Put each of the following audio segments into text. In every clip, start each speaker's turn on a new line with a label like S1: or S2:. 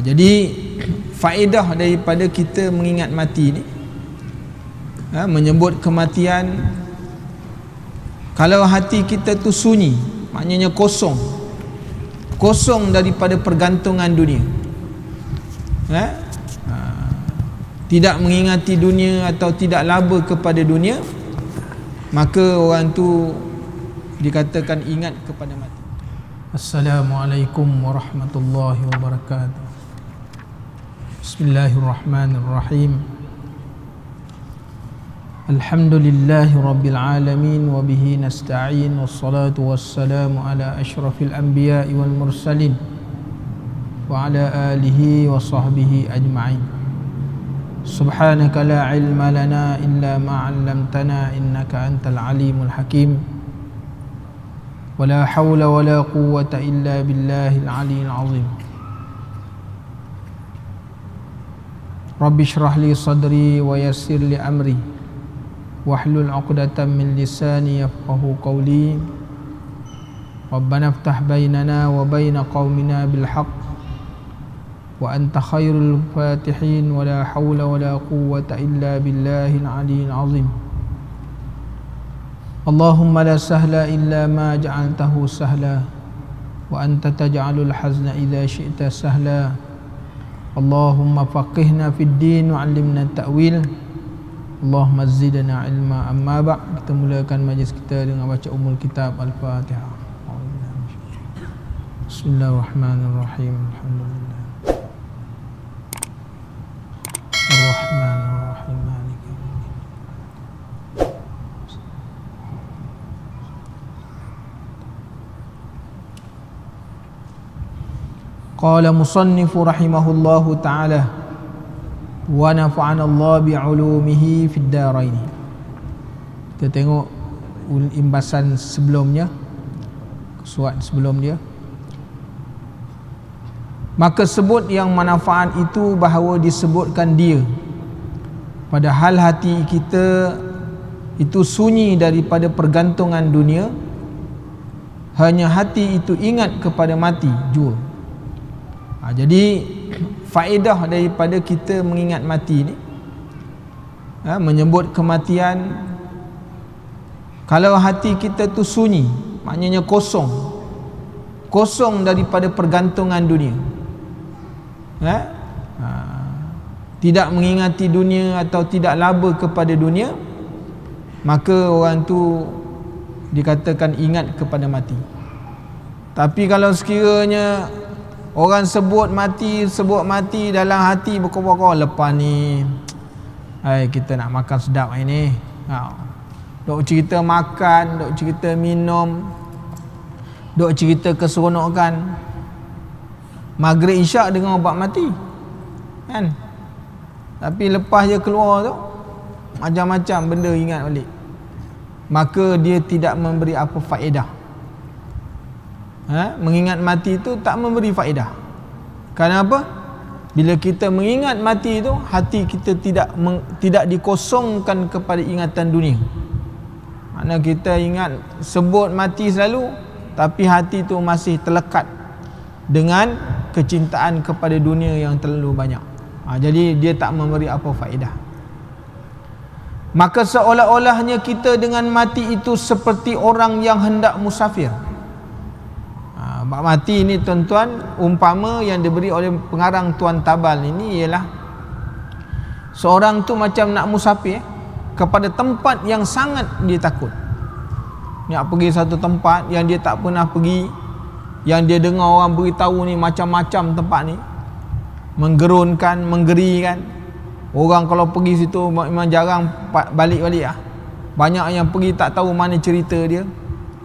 S1: Jadi faedah daripada kita mengingat mati ni, menyebut kematian, kalau hati kita tu sunyi, maknanya kosong daripada pergantungan dunia, tidak mengingati dunia atau tidak laba kepada dunia, maka orang tu dikatakan ingat kepada mati. Assalamualaikum warahmatullahi wabarakatuh. Bismillahirrahmanirrahim. Alhamdulillahi rabbil alamin wa bihi nasta'in, wassalatu wassalamu ala asyrafil anbiya'i wal mursalin wa ala alihi wa sahbihi ajma'in. Subhanaka la ilma lana illa ma 'allamtana innaka antal alimul hakim. Wa la hawla wa la quwwata illa billahil aliyyil azim. Rabbi shrah li sadri wa yassir li amri wahlul 'uqdatam min lisani yafqahu qawli. Rabbana iftah bainana wa baina qaumina bil haqq wa anta khairul fatihin wa la hawla wa la quwwata illa billahil aliyyil azim. Allahumma la sahla illa ma ja'altahu sahla wa anta taj'alul hazna idza syi'ta sahla. Allahumma faqihna fid din wa 'allimna ta'wil. Allahumma zidna ilma. Amma ba', kita mulakan majlis kita dengan baca ummul kitab Al-Fatihah. Bismillahirrahmanirrahim. Alhamdulillah Ar-Rahmanir-Rahim. Maliki yaumiddin. Qala musannifu rahimahullahu ta'ala wa nafa'ana Allah bi'ulumihi fid darain. Kita tengok imbasan sebelumnya, surat sebelum dia. Maka sebut yang manfaat itu bahawa disebutkan dia, padahal hati kita itu sunyi daripada pergantungan dunia, hanya hati itu ingat kepada mati jua. Jadi faedah daripada kita mengingat mati ni, menyebut kematian, kalau hati kita tu sunyi, maknanya kosong daripada pergantungan dunia, tidak mengingati dunia atau tidak laba kepada dunia, maka orang tu dikatakan ingat kepada mati. Tapi kalau sekiranya orang sebut mati dalam hati berkor-kor, lepas ni kita nak makan sedap hari ni, dok cerita makan, dok cerita minum, dok cerita keseronokan, maghrib isyak dengan obat mati kan. Tapi lepas je keluar tu macam-macam benda ingat balik, maka dia tidak memberi apa faedah. Mengingat mati itu tak memberi faedah. Kenapa? Bila kita mengingat mati itu, hati kita tidak dikosongkan kepada ingatan dunia. Makna kita ingat sebut mati selalu, tapi hati itu masih terlekat dengan kecintaan kepada dunia yang terlalu banyak. Jadi dia tak memberi apa faedah. Maka seolah-olahnya kita dengan mati itu seperti orang yang hendak musafir. Bab mati ni tuan-tuan, umpama yang diberi oleh pengarang Tuan Tabal ini ialah seorang tu macam nak musafir kepada tempat yang sangat dia takut. Nak pergi satu tempat yang dia tak pernah pergi, yang dia dengar orang beritahu ni macam-macam tempat ni, menggerunkan, menggerikan. Orang kalau pergi situ memang jarang balik-balik . Banyak yang pergi tak tahu mana cerita dia,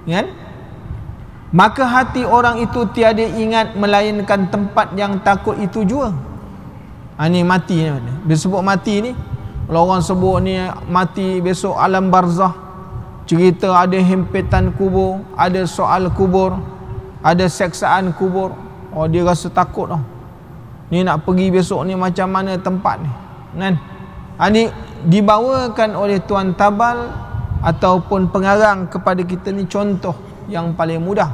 S1: kan? Maka hati orang itu tiada ingat melainkan tempat yang takut itu jua. Ni mati ni. Dia sebut mati ni, kalau orang sebut ni mati besok alam barzah, cerita ada hempetan kubur, ada soal kubur, ada seksaan kubur, dia rasa takut . Ni nak pergi besok ni macam mana tempat ni, kan? Ni dibawakan oleh Tuan Tabal ataupun pengarang kepada kita ni contoh yang paling mudah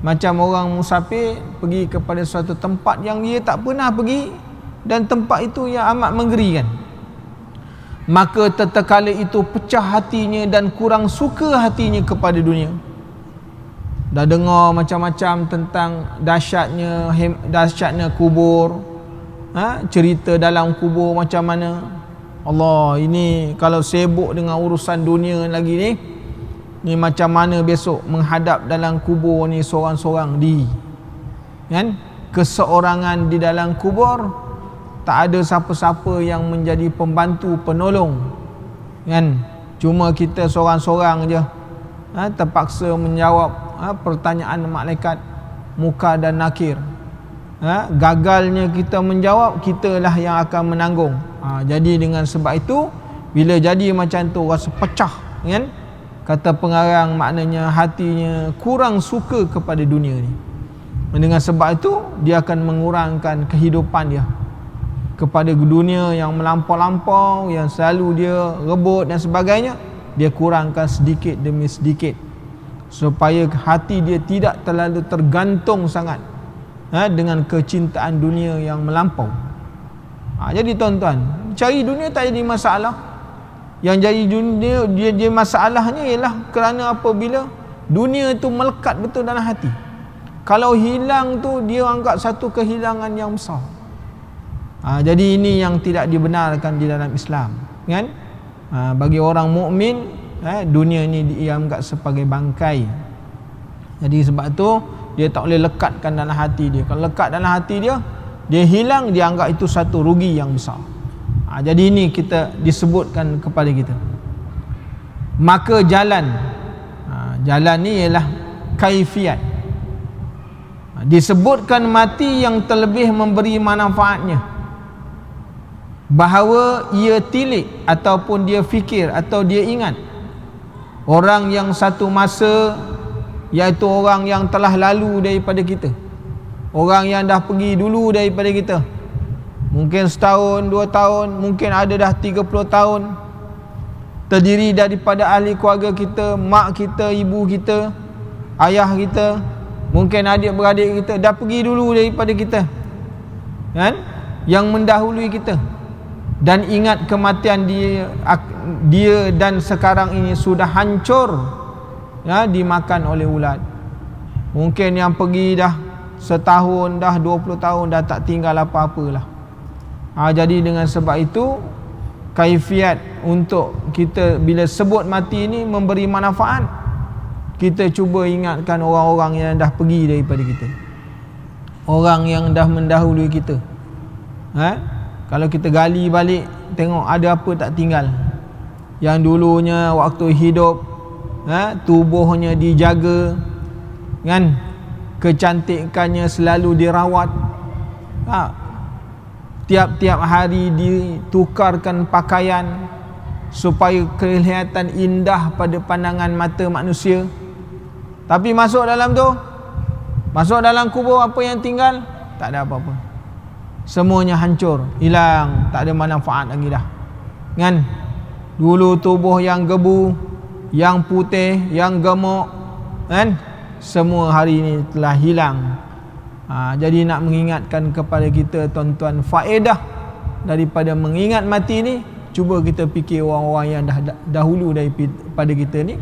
S1: Macam orang musafir pergi kepada suatu tempat yang dia tak pernah pergi, dan tempat itu yang amat menggerikan. Maka tatkala itu pecah hatinya dan kurang suka hatinya kepada dunia. Dah dengar macam-macam tentang dahsyatnya kubur, cerita dalam kubur macam mana. Allah, ini kalau sibuk dengan urusan dunia lagi ni macam mana besok menghadap dalam kubur ni seorang-seorang kan, keseorangan di dalam kubur, tak ada siapa-siapa yang menjadi pembantu penolong kan, cuma kita seorang-seorang je terpaksa menjawab pertanyaan malaikat muka dan nakir. Gagalnya kita menjawab, kitalah yang akan menanggung. Jadi dengan sebab itu, bila jadi macam tu rasa pecah kan, kata pengarang maknanya hatinya kurang suka kepada dunia ni. Dengan sebab itu dia akan mengurangkan kehidupan dia kepada dunia yang melampau-lampau, yang selalu dia rebut dan sebagainya. Dia kurangkan sedikit demi sedikit supaya hati dia tidak terlalu tergantung sangat dengan kecintaan dunia yang melampau. Jadi tuan-tuan, cari dunia tak jadi masalah. Yang jadi dunia, dia masalahnya ialah kerana apabila dunia itu melekat betul dalam hati. Kalau hilang tu, dia anggap satu kehilangan yang besar. Jadi ini yang tidak dibenarkan di dalam Islam kan. Bagi orang mukmin, dunia ni dianggap sebagai bangkai. Jadi sebab tu dia tak boleh lekatkan dalam hati dia. Kalau lekat dalam hati dia, dia hilang, dia anggap itu satu rugi yang besar. Jadi ini kita disebutkan kepada kita. Maka jalan ni ialah kaifiat. Disebutkan mati yang terlebih memberi manfaatnya, bahawa ia tilik ataupun dia fikir atau dia ingat orang yang satu masa, iaitu orang yang telah lalu daripada kita, orang yang dah pergi dulu daripada kita, mungkin setahun, 2 tahun, mungkin ada dah 30 tahun, terdiri daripada ahli keluarga kita, mak kita, ibu kita, ayah kita, mungkin adik-beradik kita, dah pergi dulu daripada kita kan, yang mendahului kita. Dan ingat kematian dia dan sekarang ini sudah hancur dimakan oleh ulat. Mungkin yang pergi dah setahun, dah 20 tahun, dah tak tinggal apa-apalah. Jadi dengan sebab itu, kaifiat untuk kita bila sebut mati ini memberi manfaat, kita cuba ingatkan orang-orang yang dah pergi daripada kita, orang yang dah mendahului kita. Kalau kita gali balik, tengok ada apa tak tinggal. Yang dulunya waktu hidup, tubuhnya dijaga kan, kecantikannya selalu dirawat, tiap-tiap hari ditukarkan pakaian supaya kelihatan indah pada pandangan mata manusia. Tapi masuk dalam kubur, apa yang tinggal? Tak ada apa-apa. Semuanya hancur, hilang, tak ada manfaat lagi dah kan. Dulu tubuh yang gebu, yang putih, yang gemuk kan, semua hari ini telah hilang. Jadi nak mengingatkan kepada kita tuan-tuan, faedah daripada mengingat mati ni, cuba kita fikir orang-orang yang dahulu daripada kita ni,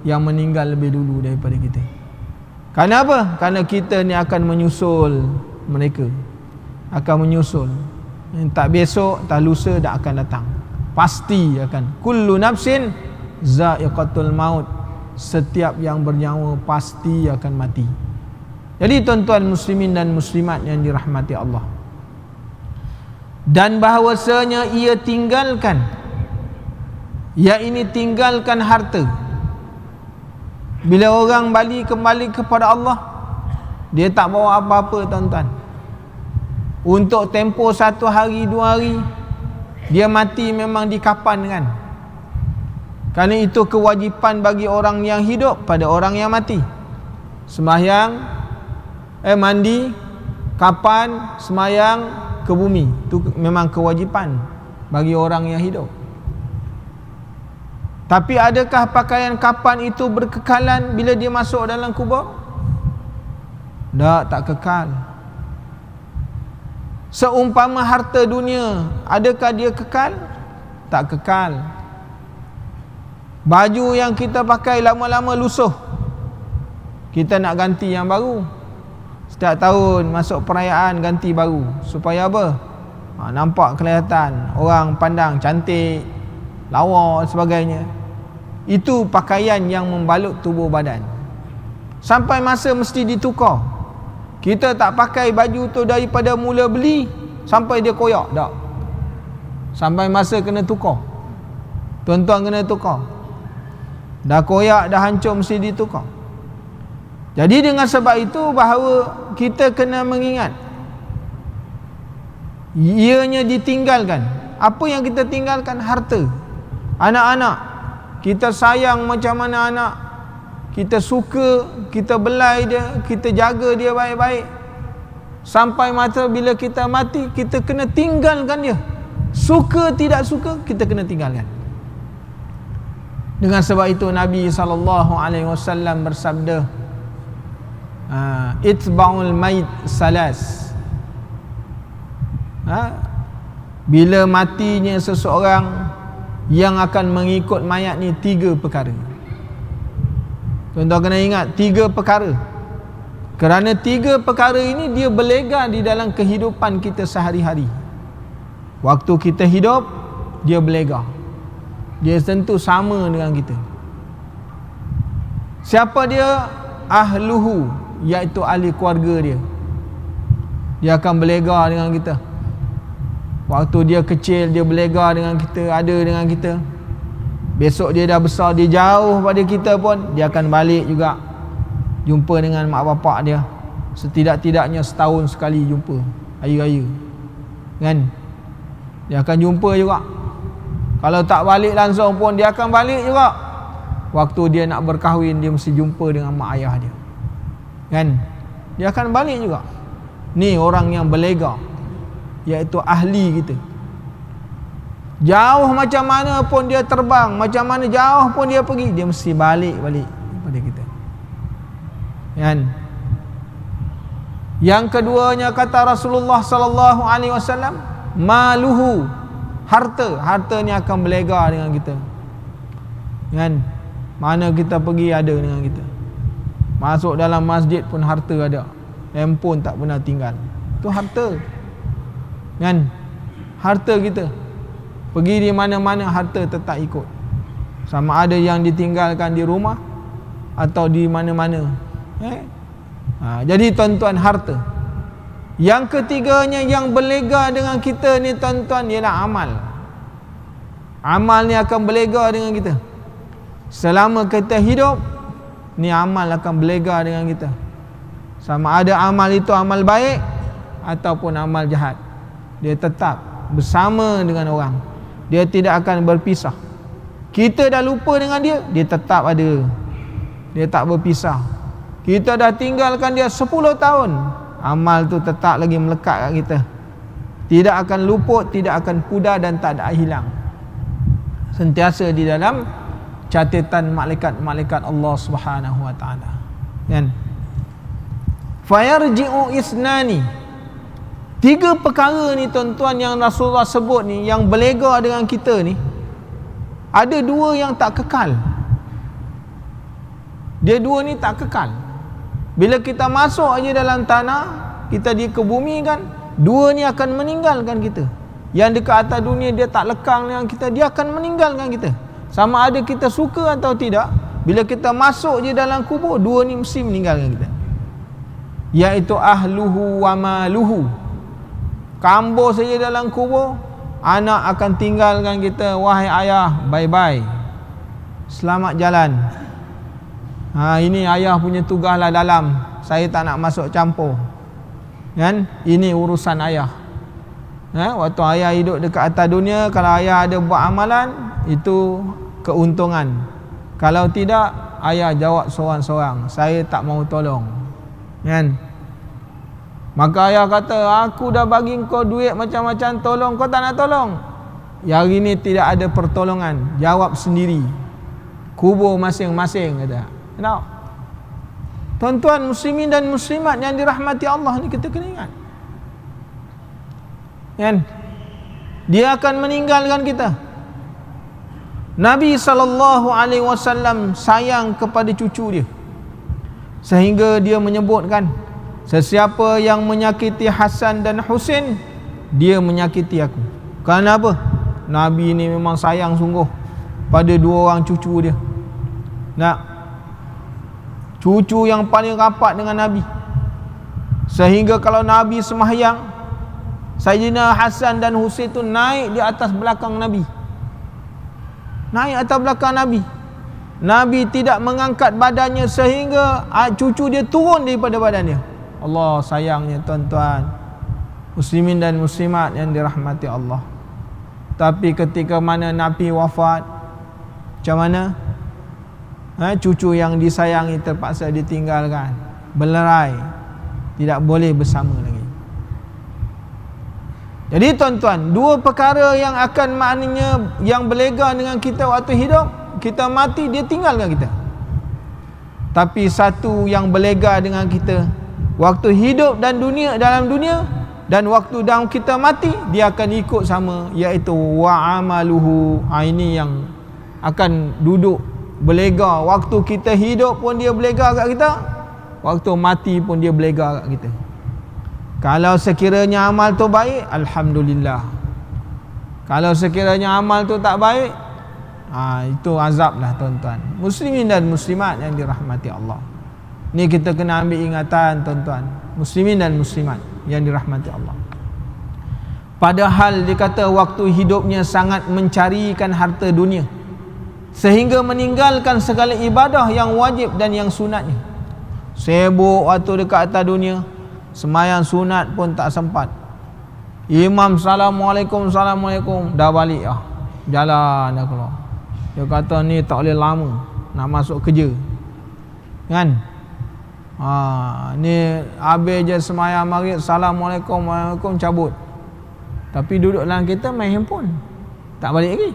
S1: yang meninggal lebih dulu daripada kita. Kerana apa? Kerana kita ni akan menyusul mereka, akan menyusul. Tak besok, tak lusa dah akan datang, pasti akan. Kullu nafsin za'iqatul maut, setiap yang bernyawa pasti akan mati. Jadi tuan-tuan muslimin dan muslimat yang dirahmati Allah, dan bahawasanya ia tinggalkan, tinggalkan harta. Bila orang kembali kepada Allah, dia tak bawa apa-apa tuan-tuan. Untuk tempoh 1 hari 2 hari, dia mati memang dikapan kan. Kerana itu kewajipan bagi orang yang hidup pada orang yang mati. Sembahyang, mandi, kapan, semayang ke bumi. Itu memang kewajipan bagi orang yang hidup. Tapi adakah pakaian kapan itu berkekalan bila dia masuk dalam kubur? Tak kekal. Seumpama harta dunia, adakah dia kekal? Tak kekal. Baju yang kita pakai lama-lama lusuh, kita nak ganti yang baru. Setiap tahun masuk perayaan ganti baru. Supaya apa? Nampak kelihatan, orang pandang cantik, lawa dan sebagainya. Itu pakaian yang membalut tubuh badan. Sampai masa mesti ditukar. Kita tak pakai baju tu daripada mula beli sampai dia koyak, tak. Sampai masa kena tukar. Tuan-tuan kena tukar. Dah koyak, dah hancur, mesti ditukar. Jadi dengan sebab itu bahawa kita kena mengingat, ianya ditinggalkan. Apa yang kita tinggalkan? Harta. Anak-anak, kita sayang macam mana anak, kita suka, kita belai dia, kita jaga dia baik-baik. Sampai masa bila kita mati, kita kena tinggalkan dia. Suka tidak suka, kita kena tinggalkan. Dengan sebab itu Nabi SAW bersabda, itba'ul mayt salas. Bila matinya seseorang, yang akan mengikut mayat ni 3 perkara. Tuan-tuan kena ingat 3 perkara. Kerana 3 perkara ini dia berlega di dalam kehidupan kita sehari-hari. Waktu kita hidup, dia berlega. Dia tentu sama dengan kita. Siapa dia? Ahluhu, iaitu ahli keluarga dia. Dia akan berlega dengan kita. Waktu dia kecil, dia berlega dengan kita, ada dengan kita. Besok dia dah besar, dia jauh pada kita pun, dia akan balik juga jumpa dengan mak bapak dia. Setidak-tidaknya setahun sekali jumpa, hari-raya, kan? Dia akan jumpa juga. Kalau tak balik langsung pun, dia akan balik juga. Waktu dia nak berkahwin, dia mesti jumpa dengan mak ayah dia, kan? Dia akan balik juga. Ni orang yang berlega, iaitu ahli kita. Jauh macam mana pun dia terbang, macam mana jauh pun dia pergi, dia mesti balik kepada kita, kan? Yang keduanya kata Rasulullah sallallahu alaihi wasallam, maluhu, harta ni akan berlega dengan kita, kan? Mana kita pergi ada dengan kita. Masuk dalam masjid pun harta ada, handphone tak pernah tinggal. Itu harta, kan? Harta kita. Pergi di mana-mana harta tetap ikut. Sama ada yang ditinggalkan di rumah atau di mana-mana. Jadi tuan-tuan, harta. Yang ketiganya yang berlega dengan kita ni tuan-tuan, ialah amal. Amal ni akan berlega dengan kita. Selama kita hidup, ni amal akan berlega dengan kita. Sama ada amal itu amal baik ataupun amal jahat, dia tetap bersama dengan orang. Dia tidak akan berpisah. Kita dah lupa dengan dia, dia tetap ada. Dia tak berpisah. Kita dah tinggalkan dia 10 tahun, amal tu tetap lagi melekat kat kita. Tidak akan luput, tidak akan pudar dan tak ada hilang. Sentiasa di dalam catatan malaikat-malaikat Allah Subhanahu wa taala. Kan? Fayarji'u isnani. 3 perkara ni tuan-tuan yang Rasulullah sebut ni, yang berlega dengan kita ni, ada 2 yang tak kekal. Dia 2 ni tak kekal. Bila kita masuk aja dalam tanah, kita dikebumikan, 2 ni akan meninggalkan kita. Yang dekat atas dunia dia tak lekang dengan kita, dia akan meninggalkan kita. Sama ada kita suka atau tidak, bila kita masuk je dalam kubur, 2 ni mesti meninggalkan kita, iaitu ahluhu wa maluhu. Kambur saja dalam kubur, anak akan tinggalkan kita, wahai ayah, bye-bye, selamat jalan. Ini ayah punya tugaslah dalam, saya tak nak masuk campur, kan? Ini urusan ayah. Waktu ayah hidup dekat atas dunia, kalau ayah ada buat amalan, itu keuntungan. Kalau tidak, ayah jawab seorang-seorang, saya tak mau tolong, kan? Maka ayah kata, aku dah bagi kau duit macam-macam, tolong kau tak nak tolong. Yang ini tidak ada pertolongan, jawab sendiri, kubur masing-masing, kata. Kenapa? Tuan-tuan muslimin dan muslimat yang dirahmati Allah ni, kita kena ingat. Kan? Dia akan meninggalkan kita. Nabi SAW sayang kepada cucu dia, sehingga dia menyebutkan, sesiapa yang menyakiti Hasan dan Husain, dia menyakiti aku. Kerana apa? Nabi ni memang sayang sungguh pada dua orang cucu dia. Nak cucu yang paling rapat dengan Nabi, sehingga kalau Nabi sembahyang, Sayyidina Hasan dan Husain tu naik di atas belakang Nabi. Naik atas belakang Nabi. Nabi tidak mengangkat badannya sehingga cucu dia turun daripada badannya. Allah sayangnya tuan-tuan muslimin dan muslimat yang dirahmati Allah. Tapi ketika mana Nabi wafat, macam mana? Cucu yang disayangi terpaksa ditinggalkan, berlerai, tidak boleh bersama lagi. Jadi tuan-tuan, dua perkara yang akan maknanya yang berlega dengan kita waktu hidup, kita mati dia tinggalkan kita. Tapi satu yang berlega dengan kita waktu hidup dan dalam dunia, dan waktu dalam kita mati, dia akan ikut sama, iaitu wa amaluhu. Ini yang akan duduk berlega. Waktu kita hidup pun dia berlega kat kita, waktu mati pun dia berlega kat kita. Kalau sekiranya amal tu baik, alhamdulillah. Kalau sekiranya amal tu tak baik, itu azab lah tuan-tuan muslimin dan muslimat yang dirahmati Allah. Ni kita kena ambil ingatan tuan-tuan muslimin dan muslimat yang dirahmati Allah. Padahal dia kata waktu hidupnya sangat mencarikan harta dunia, sehingga meninggalkan segala ibadah yang wajib dan yang sunatnya. Sibuk waktu dekat atas dunia, sembahyang sunat pun tak sempat. Imam Assalamualaikum dah balik dah, jalan dah keluar. Dia kata ni tak boleh lama nak masuk kerja, kan? Ni habis je sembahyang maghrib, Assalamualaikum Waalaikumsalam, cabut. Tapi duduk dalam kereta main handphone, tak balik lagi.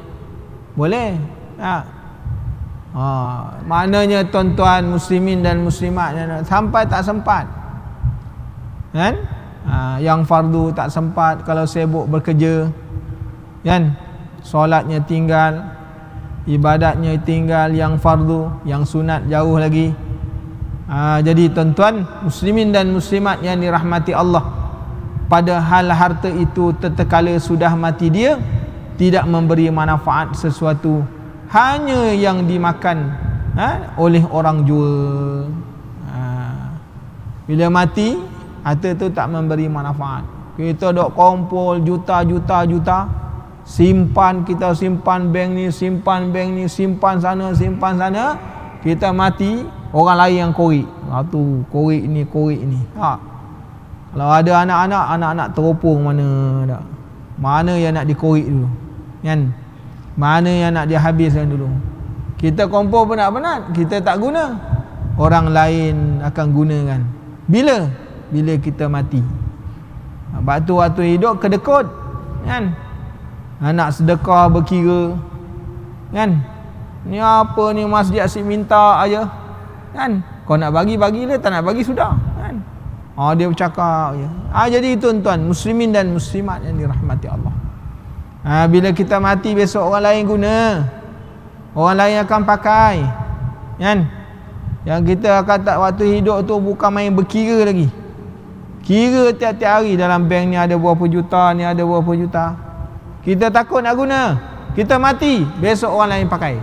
S1: Boleh tak? Maknanya tuan-tuan muslimin dan muslimat, sampai tak sempat, kan? Yang fardu tak sempat kalau sibuk bekerja, kan? Solatnya tinggal, ibadatnya tinggal, yang fardu, yang sunat jauh lagi. Jadi tuan-tuan muslimin dan muslimat yang dirahmati Allah, padahal harta itu tatkala sudah mati dia tidak memberi manfaat sesuatu, hanya yang dimakan oleh orang jual. Bila mati, harta tu tak memberi manfaat. Kita dok kumpul juta, simpan, kita simpan bank ni, simpan sana. Kita mati, orang lain yang korek. Tu korek ni. Kalau ada anak-anak teropong mana yang nak dikorek dulu, kan? Mana yang nak dihabiskan dulu. Kita kumpul penat-penat, kita tak guna, orang lain akan gunakan. Bila kita mati. Sebab tu waktu hidup kedekut, kan? Nak sedekah berkira, kan? Ni apa ni, masjid asyik minta aja, kan? Kau nak bagi-bagilah, tak nak bagi sudah, kan? Dia bercakap je. Jadi tuan-tuan muslimin dan muslimat yang dirahmati Allah, bila kita mati besok orang lain guna, orang lain akan pakai, kan? Yang kita akan tak waktu hidup tu bukan main berkira lagi. Kira tiap-tiap hari dalam bank ni ada berapa juta, ni ada berapa juta. Kita takut nak guna, kita mati besok orang lain pakai.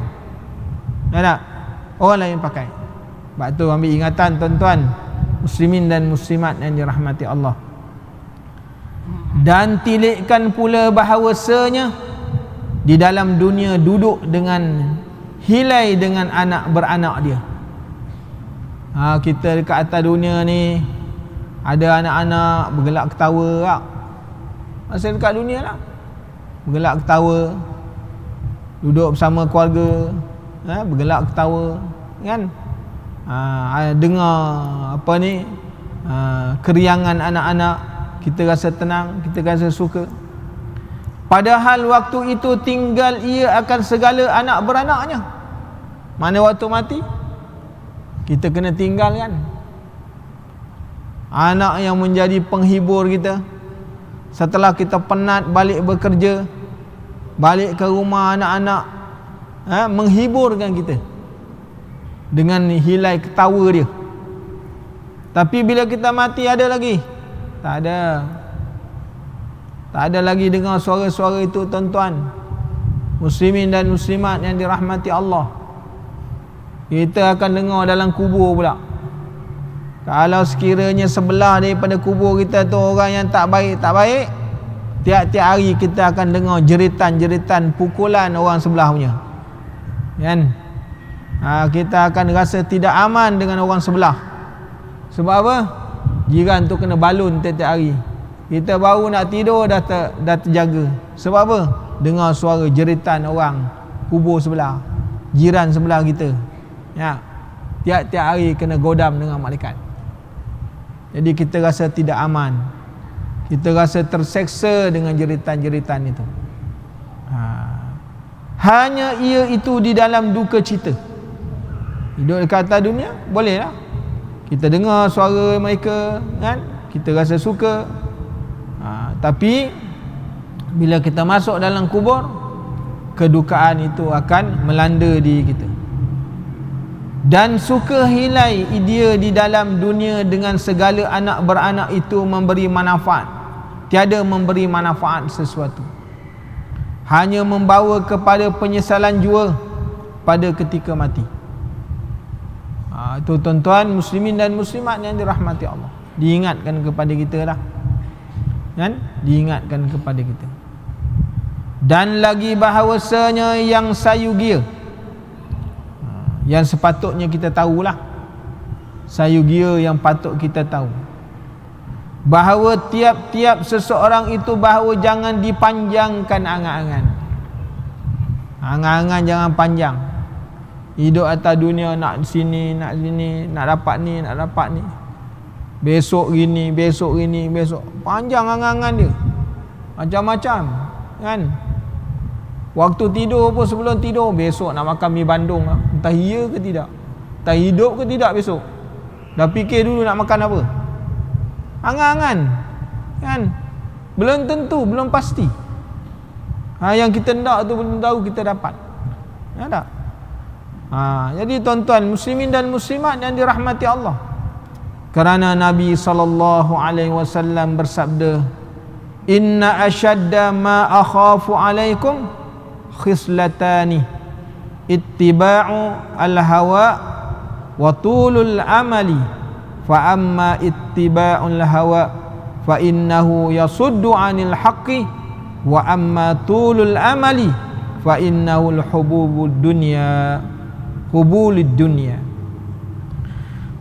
S1: Tak? Orang lain pakai. Sebab tu ambil ingatan tuan-tuan muslimin dan muslimat yang dirahmati Allah. Dan tilikkan pula bahawasanya di dalam dunia duduk dengan hilai dengan anak beranak dia. Kita dekat atas dunia ni ada anak-anak bergelak ketawa tak? Masa dekat dunia lah, bergelak ketawa, duduk bersama keluarga, bergelak ketawa, kan? Dengar apa ni, keriangan anak-anak, kita rasa tenang, kita rasa suka. Padahal waktu itu tinggal ia akan segala anak beranaknya. Mana waktu mati kita kena tinggal, kan? Anak yang menjadi penghibur kita. Setelah kita penat balik bekerja, balik ke rumah anak-anak, menghiburkan kita dengan hilai ketawa dia. Tapi bila kita mati ada lagi? Tak ada. Tak ada lagi dengar suara-suara itu, tuan-tuan muslimin dan muslimat yang dirahmati Allah. Kita akan dengar dalam kubur pula. Kalau sekiranya sebelah daripada kubur kita tu orang yang tak baik, tiap-tiap hari kita akan dengar jeritan-jeritan pukulan orang sebelah punya, kan? Kita akan rasa tidak aman dengan orang sebelah. Sebab apa? Jiran tu kena balun tiap-tiap hari. Kita baru nak tidur dah terjaga. Sebab apa? Dengar suara jeritan orang kubur sebelah, jiran sebelah kita. Ya. Tiap-tiap hari kena godam dengan malaikat. Jadi kita rasa tidak aman. Kita rasa terseksa dengan jeritan-jeritan itu. Hanya ia itu di dalam duka cita. Hidup dekat atas dunia boleh lah. Kita dengar suara mereka, kan? Kita rasa suka. Tapi bila kita masuk dalam kubur, kedukaan itu akan melanda diri kita. Dan suka hilai dia di dalam dunia dengan segala anak beranak itu memberi manfaat. Tiada memberi manfaat sesuatu. Hanya membawa kepada penyesalan jua pada ketika mati. Itu tuan-tuan muslimin dan muslimat yang dirahmati Allah. Diingatkan kepada kita lah, kan? Diingatkan kepada kita. Dan lagi bahawasanya yang sayugia, yang sepatutnya kita tahulah, sayugia yang patut kita tahu, bahawa tiap-tiap seseorang itu bahawa jangan dipanjangkan angan-angan. Angan-angan jangan panjang. Hidup atas dunia nak sini, nak sini, nak dapat ni, nak dapat ni. Besok gini, besok gini, besok. Panjang angan-angan dia. Macam-macam, kan? Waktu tidur pun sebelum tidur, besok nak makan mi Bandung lah. Entah iya ke tidak, entah hidup ke tidak besok. Dah fikir dulu nak makan apa. Angan-angan, kan? Belum tentu, belum pasti. Yang kita nak tu belum tahu kita dapat. Ya tak? Jadi tuan-tuan muslimin dan muslimat yang dirahmati Allah, kerana Nabi SAW bersabda, inna ashadda ma akhafu alaikum khislatani, ittiba'u al-hawa wa tulul amali, fa amma ittiba'ul hawa fa innahu yasuddu 'anil haqqi wa amma tulul amali fa innahu al-hububud dunya, hubulid dunya.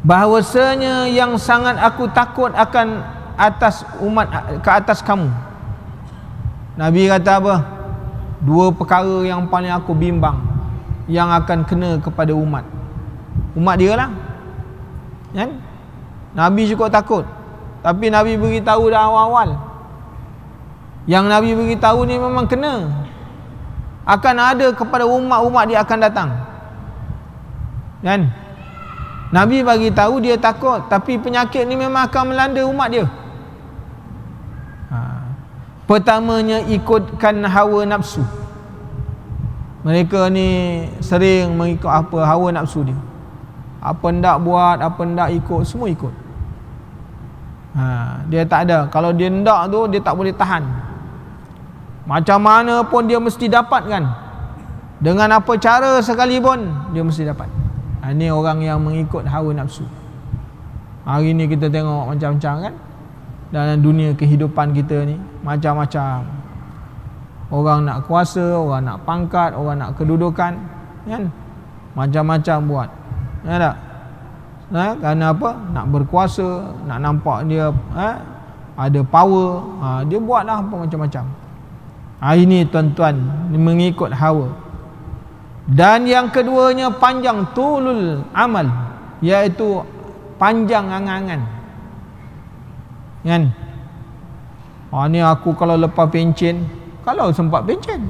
S1: Bahawasanya yang sangat aku takut akan atas umat, ke atas kamu. Nabi kata apa? Dua perkara yang paling aku bimbang yang akan kena kepada umat dia lah, kan? Nabi cukup takut, tapi Nabi beritahu dah awal-awal. Yang Nabi beritahu ni memang kena, akan ada kepada umat-umat dia akan datang, kan? Nabi bagi tahu dia takut, tapi penyakit ni memang akan melanda umat dia. Pertamanya, ikutkan hawa nafsu. Mereka ni sering mengikut apa hawa nafsu dia. Apa hendak buat, apa hendak ikut, semua ikut. Dia tak ada. Kalau dia hendak tu, dia tak boleh tahan. Macam mana pun dia mesti dapat, kan? Dengan apa cara sekalipun dia mesti dapat. Ini orang yang mengikut hawa nafsu. Hari ni kita tengok macam-macam, kan? Dalam dunia kehidupan kita ni macam-macam. Orang nak kuasa, orang nak pangkat, orang nak kedudukan, kan? Macam-macam buat. Ya tak? Kerana apa? Nak berkuasa, nak nampak dia ada power, dia buatlah apa macam-macam. Ini tuan-tuan, mengikut hawa. Dan yang keduanya, panjang tulul amal, iaitu panjang angan-angan, kan? Ni aku kalau lepas pencen, kalau sempat pencen,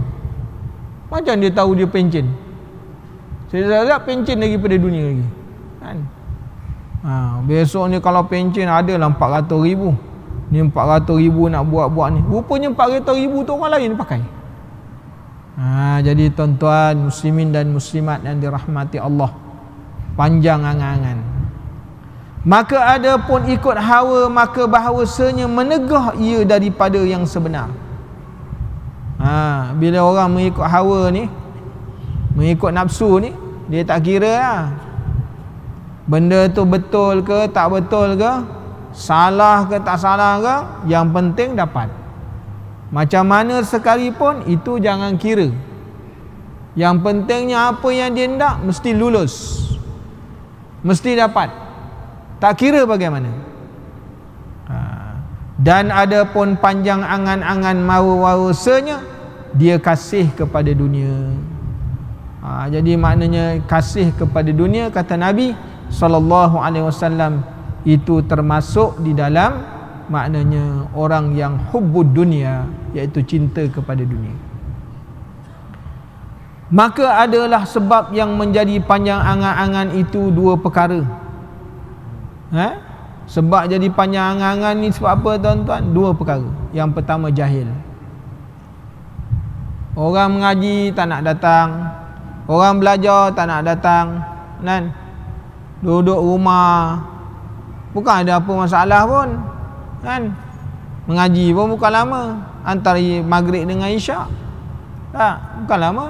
S1: macam dia tahu dia pencen? Saya lihat pencen daripada dunia lagi, kan? Besok ni kalau pencen ada lah 400,000. Ni 400,000 nak buat-buat ni. Rupanya 400,000 tu orang lain pakai. Jadi tuan-tuan muslimin dan muslimat yang dirahmati Allah, panjang angan-angan. Maka ada pun ikut hawa, maka bahawasanya menegah ia daripada yang sebenar. Bila orang mengikut hawa ni, mengikut nafsu ni, dia tak kira lah benda tu betul ke tak betul ke, salah ke tak salah ke, yang penting dapat. Macam mana sekalipun itu jangan kira. Yang pentingnya apa yang dia hendak mesti lulus, mesti dapat, tak kira bagaimana. Dan ada pun panjang angan-angan bahawasanya dia kasih kepada dunia. Jadi maknanya kasih kepada dunia, kata Nabi SAW, itu termasuk di dalam maknanya orang yang hubbud dunia, iaitu cinta kepada dunia. Maka adalah sebab yang menjadi panjang angan-angan itu dua perkara. Sebab jadi panjang angan-angan ni sebab apa tuan-tuan? Dua perkara. Yang pertama jahil. Orang mengaji tak nak datang, orang belajar tak nak datang, kan? Duduk rumah, bukan ada apa masalah pun, kan? Mengaji pun bukan lama, antara maghrib dengan isyak, tak, bukan lama.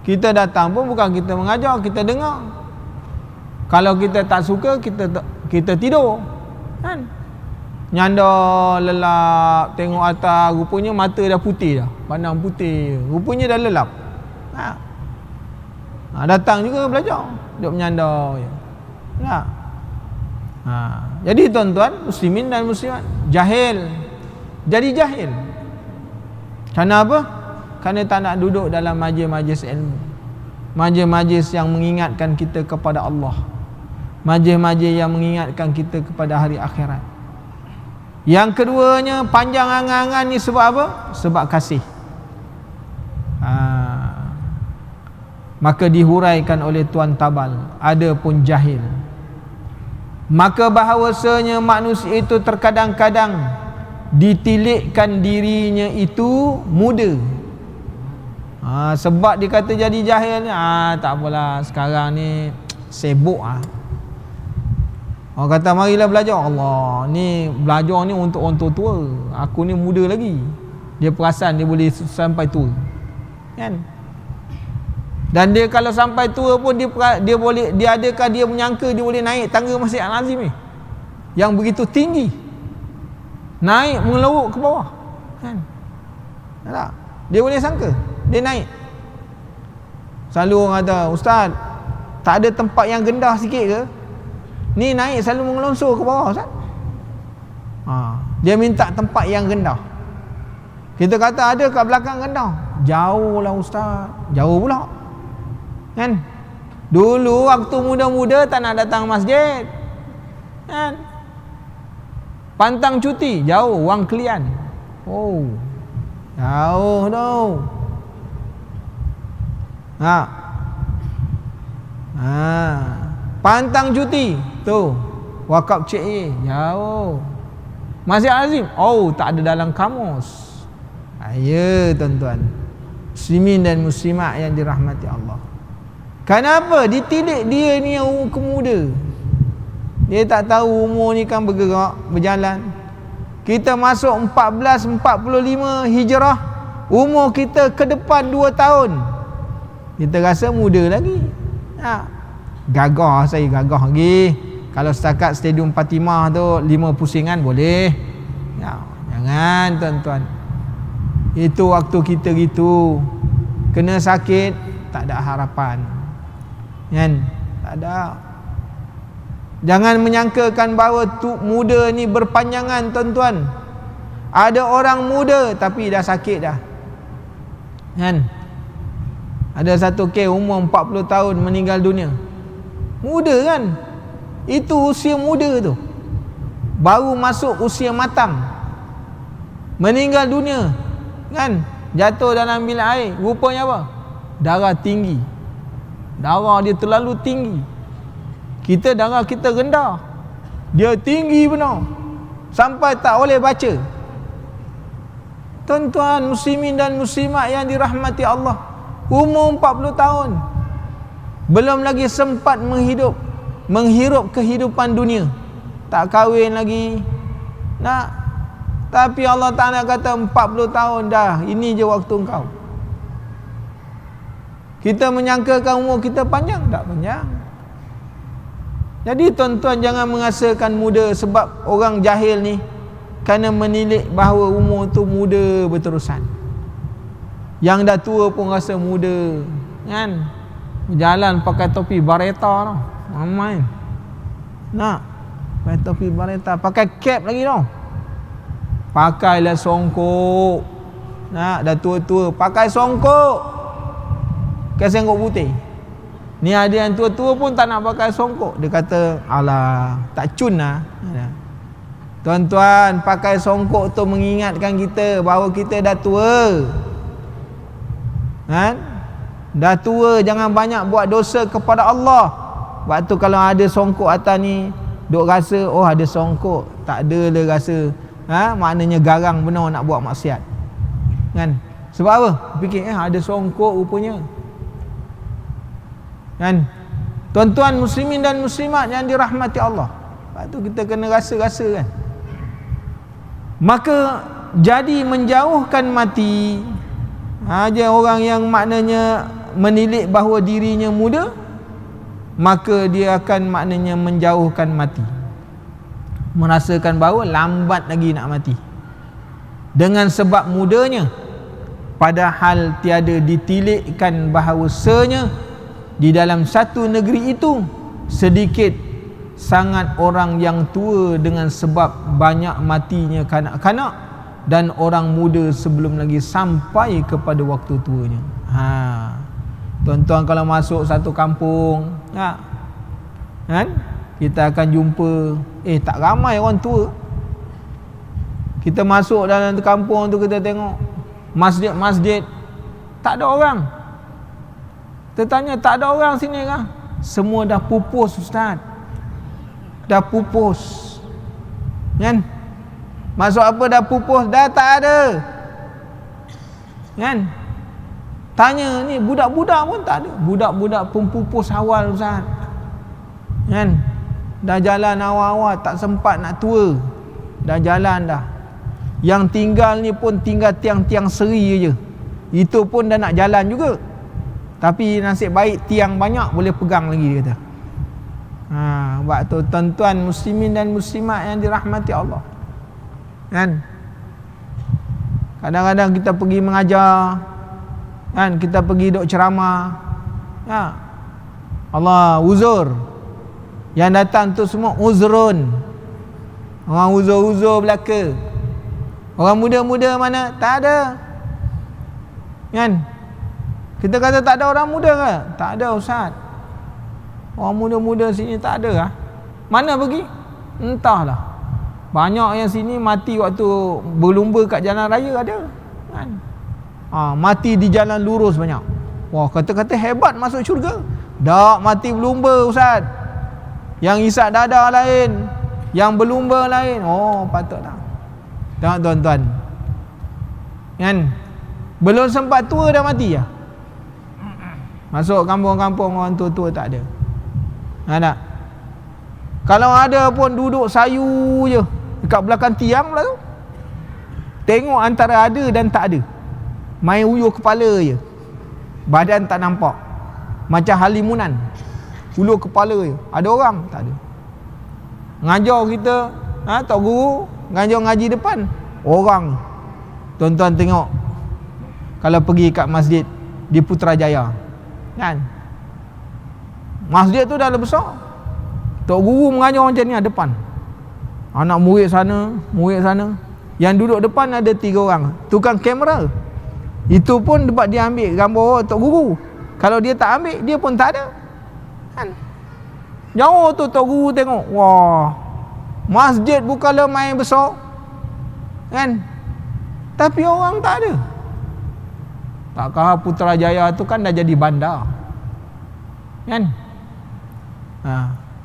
S1: Kita datang pun bukan kita mengajar, kita dengar. Kalau kita tak suka, kita tidur, kan? Nyanda lelap, tengok atas, rupanya mata dah putih dah, pandang putih, rupanya dah lelap. Datang juga belajar, duduk menyanda je. Tak? Jadi tuan-tuan muslimin dan muslimat, jahil. Jadi jahil. Kerana apa? Kerana tak nak duduk dalam majlis-majlis ilmu, majlis-majlis yang mengingatkan kita kepada Allah, majlis-majlis yang mengingatkan kita kepada hari akhirat. Yang keduanya, panjang angan-angan ni sebab apa? Sebab kasih. Maka dihuraikan oleh Tuan Tabal, ada pun jahil. Maka bahawasanya manusia itu terkadang-kadang ditilikkan dirinya itu muda. Sebab dia kata jadi jahil ni, tak apalah, sekarang ni sibuk. Orang kata marilah belajar. Allah, ni belajar ni untuk orang tua-tua, aku ni muda lagi. Dia perasan dia boleh sampai tua, kan? Dan dia kalau sampai tua pun dia boleh, dia adakah dia menyangka dia boleh naik tangga Masjid Al-Azim ni yang begitu tinggi, naik mengeluruk ke bawah, kan? Tak? Dia boleh sangka dia naik. Selalu orang kata, ustaz, tak ada tempat yang rendah sikit ke? Ni naik selalu mengelonsor ke bawah, ustaz. Dia minta tempat yang rendah. Kita kata ada kat belakang rendah. Jauh lah ustaz, jauh pula, kan? Dulu waktu muda-muda tak nak datang masjid, kan? Pantang cuti, jauh, Wang Kelian. Jauh tu. Pantang cuti tu, Wakaf Cik A, jauh. Masjid Al-Azim, tak ada dalam kamus. Ya tuan-tuan muslimin dan muslimat yang dirahmati Allah. Kenapa? Ditilik dia ni yang kemuda. Dia tak tahu umur ni kan bergerak, berjalan. Kita masuk 1445 Hijrah, umur kita ke depan 2 tahun, kita rasa muda lagi. Gagah, saya gagah lagi. Kalau setakat Stadium Fatimah tu 5 pusingan boleh. Jangan tuan-tuan. Itu waktu kita gitu. Kena sakit, tak ada harapan, kan? Tak ada. Jangan menyangkakan bahawa muda ni berpanjangan tuan-tuan. Ada orang muda tapi dah sakit dah, kan? Ada satu kes umur 40 tahun meninggal dunia. Muda kan? Itu usia muda tu, baru masuk usia matang, meninggal dunia, kan? Jatuh dalam bilik air. Rupanya apa? Darah tinggi. Darah dia terlalu tinggi. Kita darah kita rendah, dia tinggi benar sampai tak boleh baca. Tuan-tuan muslimin dan muslimat yang dirahmati Allah, umur 40 tahun belum lagi sempat menghirup kehidupan dunia, tak kahwin lagi nak. Tapi Allah Ta'ala kata 40 tahun dah, ini je waktu engkau. Kita menyangkakan umur kita panjang, tak panjang. Jadi tuan-tuan jangan mengasakan muda, sebab orang jahil ni kerana menilik bahawa umur tu muda berterusan. Yang dah tua pun rasa muda, kan? Berjalan pakai topi bareta tau, main nak pakai topi bareta, pakai cap lagi tau, pakailah songkok. Nak dah tua-tua pakai songkok, pakai songkok putih. Ni ada yang tua-tua pun tak nak pakai songkok, dia kata alah tak cun lah. Tuan-tuan, pakai songkok tu mengingatkan kita bahawa kita dah tua, kan? Dah tua, jangan banyak buat dosa kepada Allah. Waktu kalau ada songkok atas ni, duk rasa oh ada songkok, tak ada le rasa, maknanya garang benar nak buat maksiat, kan? Sebab apa? Fikir ada songkok rupanya, kan? Tuan-tuan muslimin dan muslimat yang dirahmati Allah, lepas tu kita kena rasa-rasa, kan? Maka jadi menjauhkan mati, aja orang yang maknanya menilik bahawa dirinya muda, maka dia akan maknanya menjauhkan mati, merasakan bahawa lambat lagi nak mati dengan sebab mudanya, padahal tiada ditilikkan bahawasanya di dalam satu negeri itu sedikit sangat orang yang tua dengan sebab banyak matinya kanak-kanak dan orang muda sebelum lagi sampai kepada waktu tuanya. Tuan-tuan kalau masuk satu kampung, kan, kita akan jumpa tak ramai orang tua. Kita masuk dalam kampung tu, kita tengok masjid-masjid tak ada orang. Kita tanya, tak ada orang sini kan? Semua dah pupus ustaz, dah pupus, kan? Maksud apa dah pupus? Dah tak ada, kan? Tanya ni, budak-budak pun tak ada. Budak-budak pun pupus awal ustaz, kan? Dah jalan awal-awal, tak sempat nak tua, dah jalan dah. Yang tinggal ni pun tinggal tiang-tiang seri je, itu pun dah nak jalan juga. Tapi nasib baik tiang banyak, boleh pegang lagi, dia kata. Waktu tuan-tuan muslimin dan muslimat yang dirahmati Allah, kan? Kadang-kadang kita pergi mengajar, kan, kita pergi duk ceramah, Allah uzur, yang datang tu semua uzrun, orang uzur-uzur belaka. Orang muda-muda mana? Tak ada, kan? Kita kata tak ada orang muda ke? Tak ada ustaz, orang muda-muda sini tak ada lah. Mana pergi? Entahlah. Banyak yang sini mati waktu berlumba kat jalan raya ada, kan? Mati di jalan lurus banyak. Wah, kata-kata hebat masuk syurga. Tak, mati berlumba ustaz. Yang isap dada lain, yang berlumba lain. Oh, patutlah. Tengok tuan-tuan, kan? Belum sempat tua dah mati ya. Masuk kampung-kampung orang tua-tua tak ada. Tak? Kalau ada pun duduk sayu je dekat belakang tiang lah tu. Tengok antara ada dan tak ada. Main uyuh kepala je, badan tak nampak, macam halimunan, ulur kepala je. Ada orang? Tak ada. Ngajar kita, tok guru ngajar ngaji depan orang. Tuan-tuan tengok kalau pergi kat masjid di Putrajaya, kan, masjid tu dah besar, tok guru mengajar macam ni depan, anak murid sana, yang duduk depan ada 3 orang tukang kamera. Itu pun dapat dia ambil gambar tok guru. Kalau dia tak ambil, dia pun tak ada, kan? Jauh tu tok guru tengok, wah, masjid bukanlah main besar, kan? Tapi orang tak ada. Takkah Putrajaya tu kan dah jadi bandar, kan?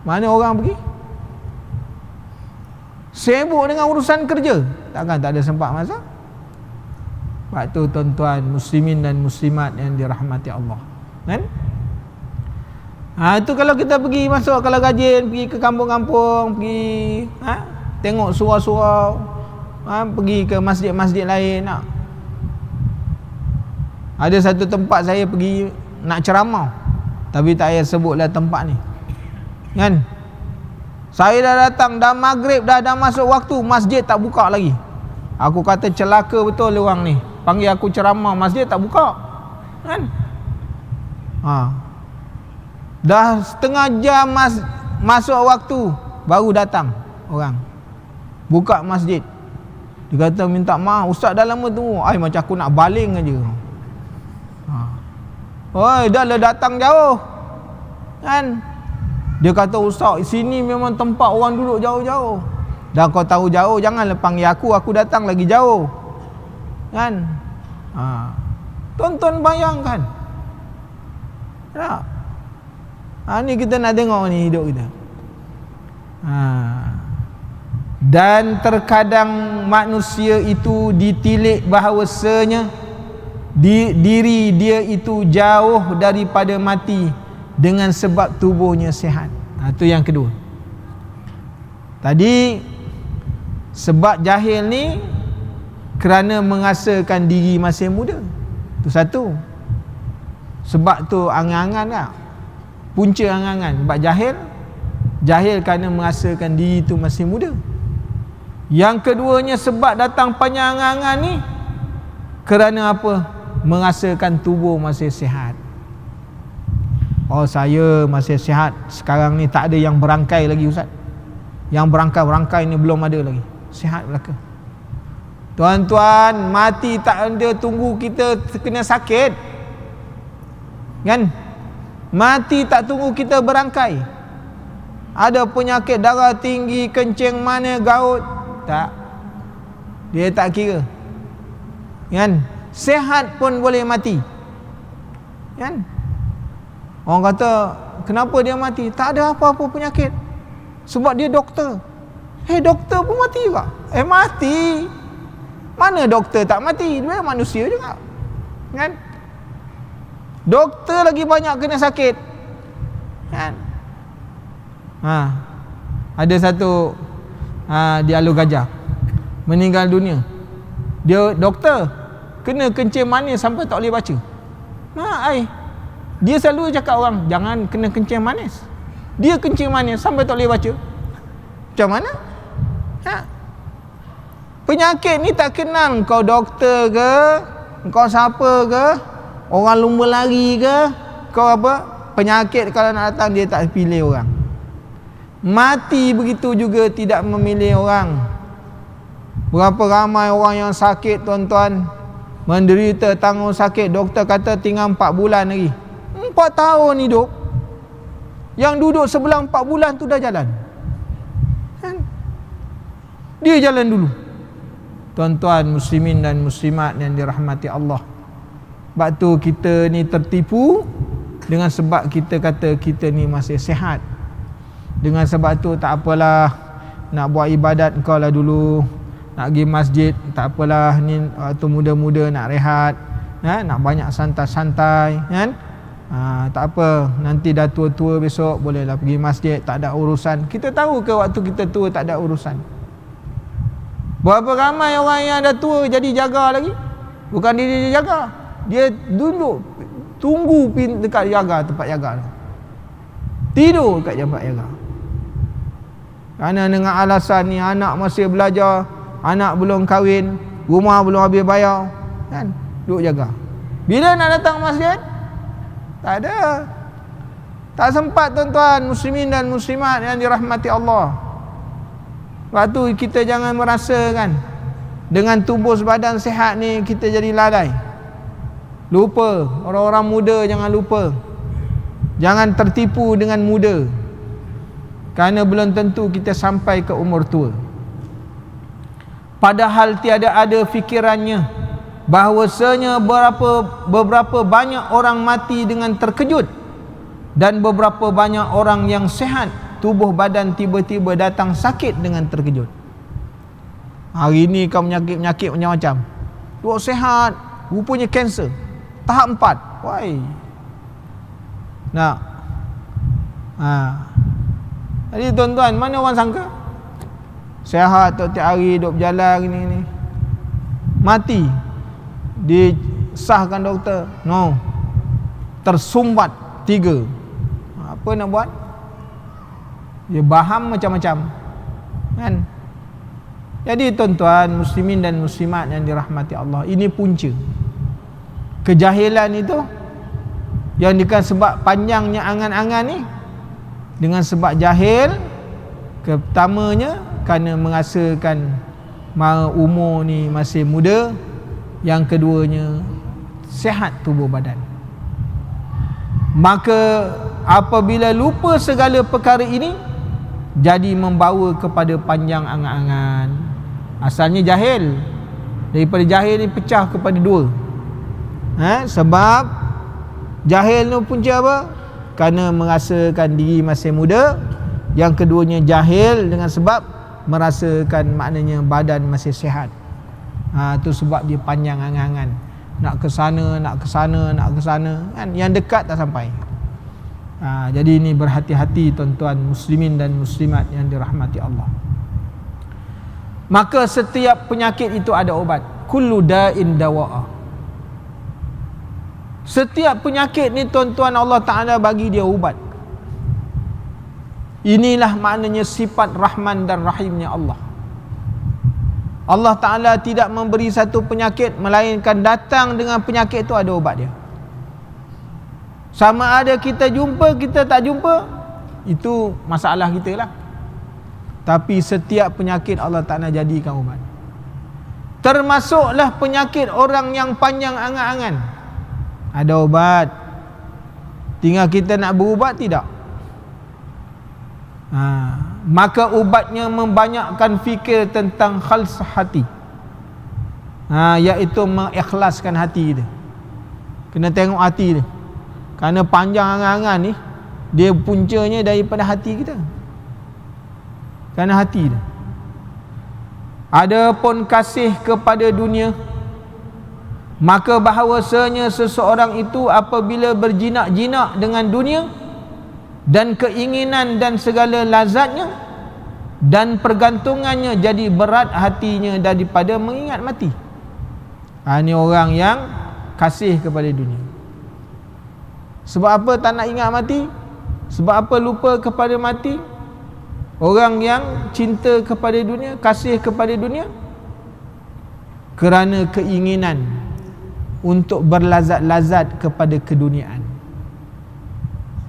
S1: Mana orang pergi? Sibuk dengan urusan kerja, takkan tak ada sempat masa. Sebab tu tuan-tuan muslimin dan muslimat yang dirahmati Allah, kan? Itu kalau kita pergi masuk, kalau rajin pergi ke kampung-kampung, pergi tengok surau-surau, pergi ke masjid-masjid lain. Ada satu tempat saya pergi nak ceramah, tapi tak payah sebutlah tempat ni, kan? Saya dah datang, dah maghrib, dah masuk waktu, masjid tak buka lagi. Aku kata celaka betul orang ni, panggil aku ceramah, masjid tak buka, kan? Dah setengah jam masuk waktu, baru datang orang buka masjid. Dia kata minta maaf, ustaz dah lama tunggu. Macam aku nak baling aja. Dah lah datang jauh, kan? Dia kata ustaz, sini memang tempat orang duduk jauh-jauh. Dah kau tahu jauh, janganlah panggil aku datang lagi jauh, kan? Tonton bayangkan. Tak? Ni kita nak tengok ni hidup kita. Dan terkadang manusia itu ditilik bahawasanya diri dia itu jauh daripada mati dengan sebab tubuhnya sihat. Itu yang kedua. Tadi sebab jahil ni kerana mengasakan diri masih muda. Itu satu. Sebab tu angan-angan tak? Punca angan-angan. Sebab jahil kerana mengasakan diri itu masih muda. Yang keduanya sebab datang panjang angan-angan ni kerana apa? Mengasakan tubuh masih sihat. Saya masih sihat. Sekarang ni tak ada yang berangkai lagi ustaz. Yang berangkai ni belum ada lagi. Sihat belaka. Tuan-tuan, mati tak ada tunggu kita kena sakit, kan? Mati tak tunggu kita berangkai. Ada penyakit darah tinggi, kencing mana, gout, tak. Dia tak kira, kan? Sehat pun boleh mati, kan? Orang kata kenapa dia mati? Tak ada apa-apa penyakit, sebab dia doktor. Doktor pun mati juga. Mati. Mana doktor tak mati? Dia manusia juga, kan? Doktor lagi banyak kena sakit, kan? Ada satu di Alur Gajah meninggal dunia. Dia doktor, kena kencing manis sampai tak boleh baca. Dia selalu cakap orang jangan kena kencing manis. Dia kencing manis sampai tak boleh baca. Macam mana? Penyakit ni tak kenal kau doktor ke, kau siapa ke, orang lumba lari ke, kau apa. Penyakit kalau nak datang dia tak pilih orang. Mati begitu juga tidak memilih orang. Berapa ramai orang yang sakit tuan-tuan, menderita tanggung sakit, doktor kata tinggal 4 bulan lagi. 4 tahun hidup, yang duduk sebelah 4 bulan tu dah jalan, kan? Dia jalan dulu. Tuan-tuan muslimin dan muslimat yang dirahmati Allah, sebab tu kita ni tertipu dengan sebab kita kata kita ni masih sihat. Dengan sebab tu tak apalah, nak buat ibadat kau lah dulu, nak pergi masjid tak apalah, ni waktu muda-muda nak rehat, nak banyak santai-santai, kan? Tak apa, nanti dah tua-tua besok bolehlah pergi masjid, tak ada urusan. Kita tahu ke waktu kita tua tak ada urusan? Berapa ramai orang yang dah tua jadi jaga lagi? Bukan dia jaga, dia duduk tunggu dekat jaga, tempat jaga tu, tidur dekat tempat jaga. Kerana dengan alasan ni anak masih belajar, anak belum kahwin, rumah belum habis bayar, kan? Duduk jaga. Bila nak datang masjid, tak ada. Tak sempat tuan-tuan muslimin dan muslimat yang dirahmati Allah. Sebab tu kita jangan merasakan dengan tubuh sebadan sihat ni kita jadi lalai. Lupa, orang-orang muda jangan lupa. Jangan tertipu dengan muda, kerana belum tentu kita sampai ke umur tua. Padahal tiada ada fikirannya bahawasanya beberapa banyak orang mati dengan terkejut dan beberapa banyak orang yang sihat tubuh badan tiba-tiba datang sakit dengan terkejut. Hari ni kau penyakit macam-macam, duk sehat, rupanya kanser tahap 4. Wai. Nak. Jadi tuan-tuan, mana orang sangka sehat tiap hari duk berjalan gini-gini, mati disahkan doktor, no, tersumbat 3. Apa nak buat? Dia baham macam-macam, kan? Jadi tuan-tuan muslimin dan muslimat yang dirahmati Allah, ini punca kejahilan itu, yang dengan sebab panjangnya angan-angan ni, dengan sebab jahil. Pertamanya kerana merasakan umur ni masih muda, yang keduanya sihat tubuh badan. Maka apabila lupa segala perkara ini, jadi membawa kepada panjang angan-angan. Asalnya jahil, daripada jahil ni pecah kepada 2. Sebab jahil tu punca apa? Kerana merasakan diri masih muda. Yang keduanya jahil dengan sebab merasakan maknanya badan masih sihat. Tu sebab dia panjang angan-angan, nak ke sana, nak ke sana, nak ke sana, kan? Yang dekat tak sampai. Jadi ini berhati-hati tuan-tuan muslimin dan muslimat yang dirahmati Allah. Maka setiap penyakit itu ada obat. Kullu da'in dawa'a. Setiap penyakit ni tuan-tuan, Allah Ta'ala bagi dia ubat. Inilah maknanya sifat Rahman dan Rahimnya Allah. Allah Ta'ala tidak memberi satu penyakit, melainkan datang dengan penyakit itu ada ubat dia. Sama ada kita jumpa, kita tak jumpa, itu masalah kita lah. Tapi setiap penyakit Allah Ta'ala jadikan ubat. Termasuklah penyakit orang yang panjang angan-angan, ada ubat. Tinggal kita nak berubat tidak. Maka ubatnya membanyakkan fikir tentang khals hati, iaitu mengikhlaskan hati kita. Kena tengok hati dia. Kerana panjang angan-angan ni, dia puncanya daripada hati kita. Kerana hati dia. Adapun kasih kepada dunia, maka bahawasanya seseorang itu apabila berjinak-jinak dengan dunia dan keinginan dan segala lazatnya dan pergantungannya, jadi berat hatinya daripada mengingat mati. Ini orang yang kasih kepada dunia. Sebab apa tak nak ingat mati? Sebab apa lupa kepada mati? Orang yang cinta kepada dunia, kasih kepada dunia, kerana keinginan untuk berlazat-lazat kepada keduniaan.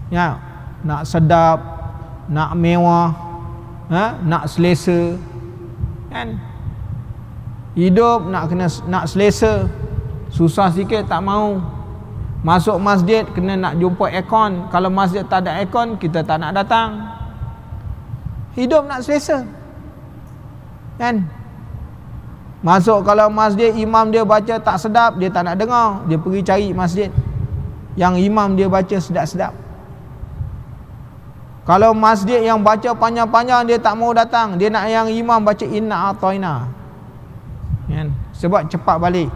S1: Ya, nak sedap, nak mewah, nak selesa, kan? Hidup nak selesa, susah sikit tak mau. Masuk masjid kena nak jumpa aircon. Kalau masjid tak ada aircon, kita tak nak datang. Hidup nak selesa, kan? Masuk kalau masjid imam dia baca tak sedap, dia tak nak dengar, dia pergi cari masjid yang imam dia baca sedap-sedap. Kalau masjid yang baca panjang-panjang, dia tak mau datang, dia nak yang imam baca inna a'tayna, kan? Sebab cepat balik,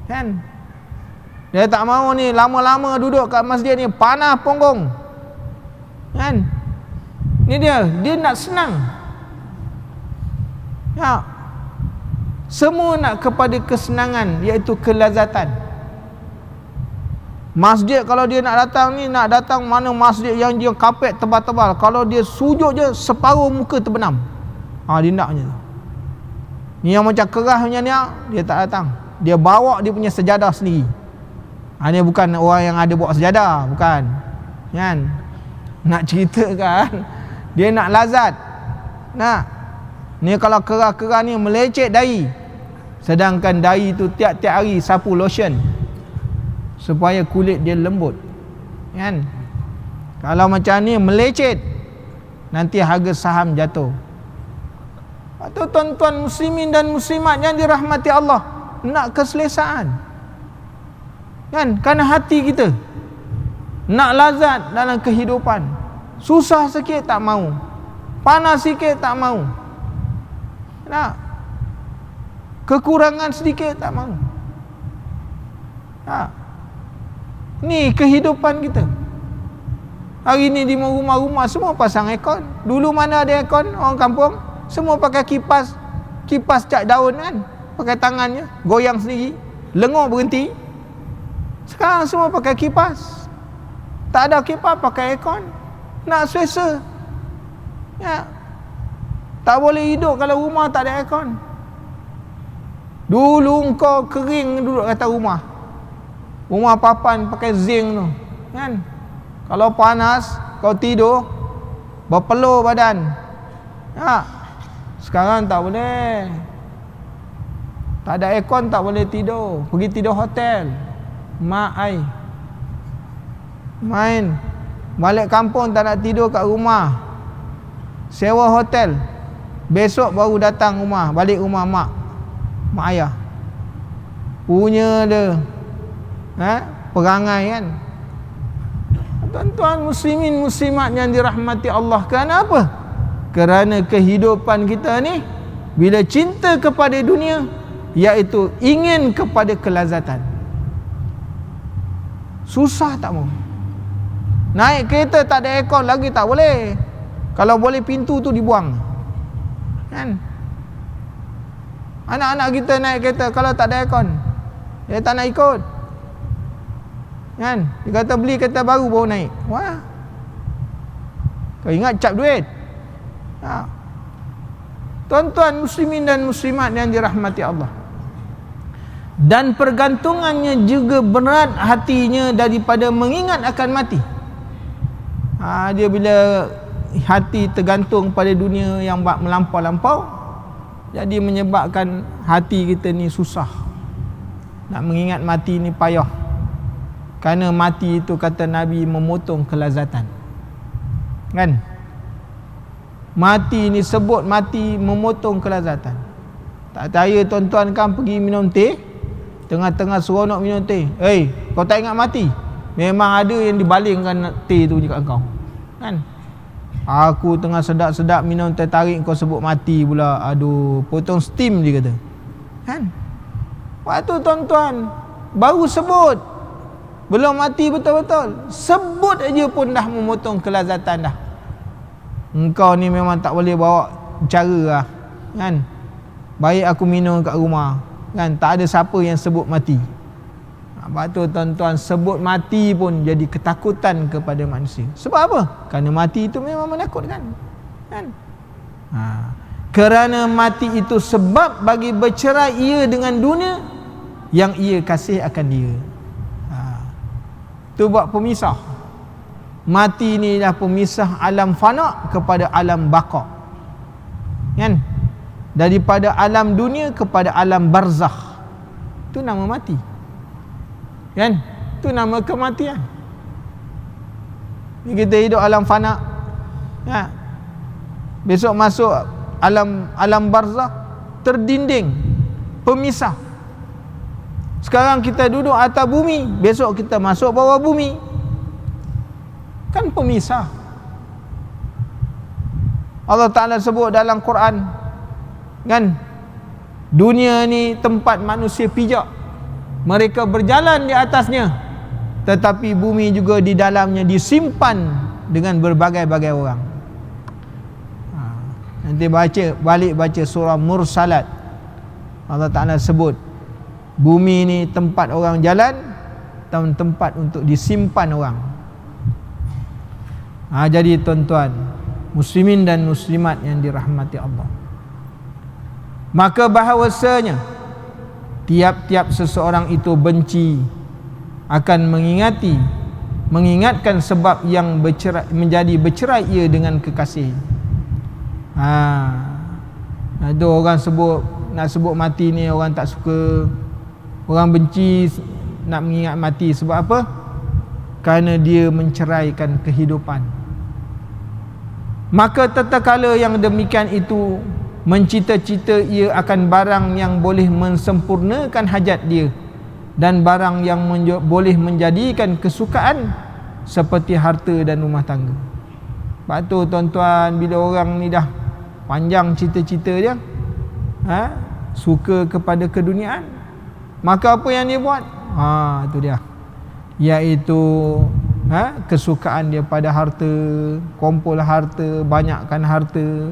S1: kan? Dia tak mau ni lama-lama duduk kat masjid ni, panas punggung, kan? Ni dia nak senang. Ya, semua nak kepada kesenangan, iaitu kelazatan. Masjid kalau dia nak datang ni, nak datang mana masjid yang dia kapet tebal-tebal, kalau dia sujud je separuh muka terbenam. Dia naknya. Ni yang macam kerah macam ni, dia tak datang. Dia bawa dia punya sejadah sendiri. Ni bukan orang yang ada bawa sejadah, bukan, kan? Nak cerita kan, dia nak lazat. Ni kalau kerah-kerah ni melecet dahi, sedangkan dahi tu tiap-tiap hari sapu lotion supaya kulit dia lembut, kan? Kalau macam ni melecet, nanti harga saham jatuh. Itu tuan-tuan muslimin dan muslimat yang dirahmati Allah, nak keselesaan, kan? Kerana hati kita nak lazat dalam kehidupan, Susah sikit tak mau, panas sikit tak mau, nak kekurangan sedikit tak mau. Ni kehidupan kita. Hari ni di rumah-rumah semua pasang aircon. Dulu mana ada aircon orang kampung? Semua pakai kipas cat daun kan, pakai tangannya, goyang sendiri, lengur berhenti. Sekarang semua pakai kipas. Tak ada kipas, pakai aircon. Nak selesa. Ya. Tak boleh hidup kalau rumah tak ada aircon. Dulu kau kering duduk atas rumah. Rumah papan pakai zinc tu, kan? Kalau panas kau tidur berpeluh badan. Ya. Sekarang tak boleh. Tak ada aircon tak boleh tidur. Pergi tidur hotel. Mak ai. Main. Balik kampung tak nak tidur kat rumah. Sewa hotel. Besok baru datang rumah, balik rumah mak ayah. Punya dia perangai kan. Tuan-tuan muslimin muslimat yang dirahmati Allah, kerana apa? Kerana kehidupan kita ni bila cinta kepada dunia, iaitu ingin kepada kelazatan. Susah tak mau. Naik kereta tak ada aircon lagi tak boleh. Kalau boleh pintu tu dibuang, kan? Anak-anak kita naik kereta kalau tak ada aircon, dia tak nak ikut, kan? Dia kata beli kereta baru naik. Wah, kau ingat cap duit. Tuan-tuan muslimin dan muslimat yang dirahmati Allah, dan pergantungannya juga berat hatinya daripada mengingat akan mati. Dia bila hati tergantung pada dunia yang melampau-lampau, jadi menyebabkan hati kita ni susah. Nak mengingat mati ni payah. Kerana mati itu kata Nabi memotong kelazatan, kan? Mati ni sebut mati memotong kelazatan. Tak percaya tuan-tuan kan pergi minum teh, tengah-tengah seronok minum teh, kau tak ingat mati? Memang ada yang dibalingkan teh tu dekat kau, kan? Aku tengah sedap-sedap minum teh tarik, kau sebut mati pula. Aduh, potong steam dia kata, kan? Waktu tuan-tuan baru sebut, belum mati betul-betul, sebut aja pun dah memotong kelazatan dah. Engkau ni memang tak boleh bawa cara lah, kan? Baik aku minum kat rumah, kan? Tak ada siapa yang sebut mati. Sebab tu tuan-tuan, sebut mati pun jadi ketakutan kepada manusia. Sebab apa? Kerana mati itu memang menakutkan, kan? Kerana mati itu sebab bagi bercerai ia dengan dunia yang ia kasih akan dia. Itu buat pemisah. Mati ni dah pemisah alam fana kepada alam baqa, kan? Daripada alam dunia kepada alam barzakh. Itu nama mati, kan? Itu nama kematian. Ni kita hidup alam fana, ya. Besok masuk alam barzakh, terdinding, pemisah. Sekarang kita duduk atas bumi, besok kita masuk bawah bumi, kan pemisah. Allah Ta'ala sebut dalam Quran, kan, dunia ni tempat manusia pijak, mereka berjalan di atasnya, tetapi bumi juga di dalamnya disimpan dengan berbagai-bagai orang. Nanti baca surah Mursalat, Allah Ta'ala sebut bumi ni tempat orang jalan dan tempat untuk disimpan orang. Jadi tuan-tuan muslimin dan muslimat yang dirahmati Allah, maka bahawasanya tiap-tiap seseorang itu benci akan mengingatkan sebab yang menjadi bercerai ia dengan kekasih. Ada orang nak sebut mati ni, orang tak suka, orang benci nak mengingat mati. Sebab apa? Kerana dia menceraikan kehidupan. Maka tatkala yang demikian itu mencita-cita ia akan barang yang boleh mensempurnakan hajat dia dan barang yang boleh menjadikan kesukaan seperti harta dan rumah tangga. Sebab tu tuan-tuan, bila orang ni dah panjang cita-cita dia, suka kepada keduniaan, maka apa yang dia buat? Itu dia, iaitu kesukaan dia pada harta, kumpul harta, banyakkan harta,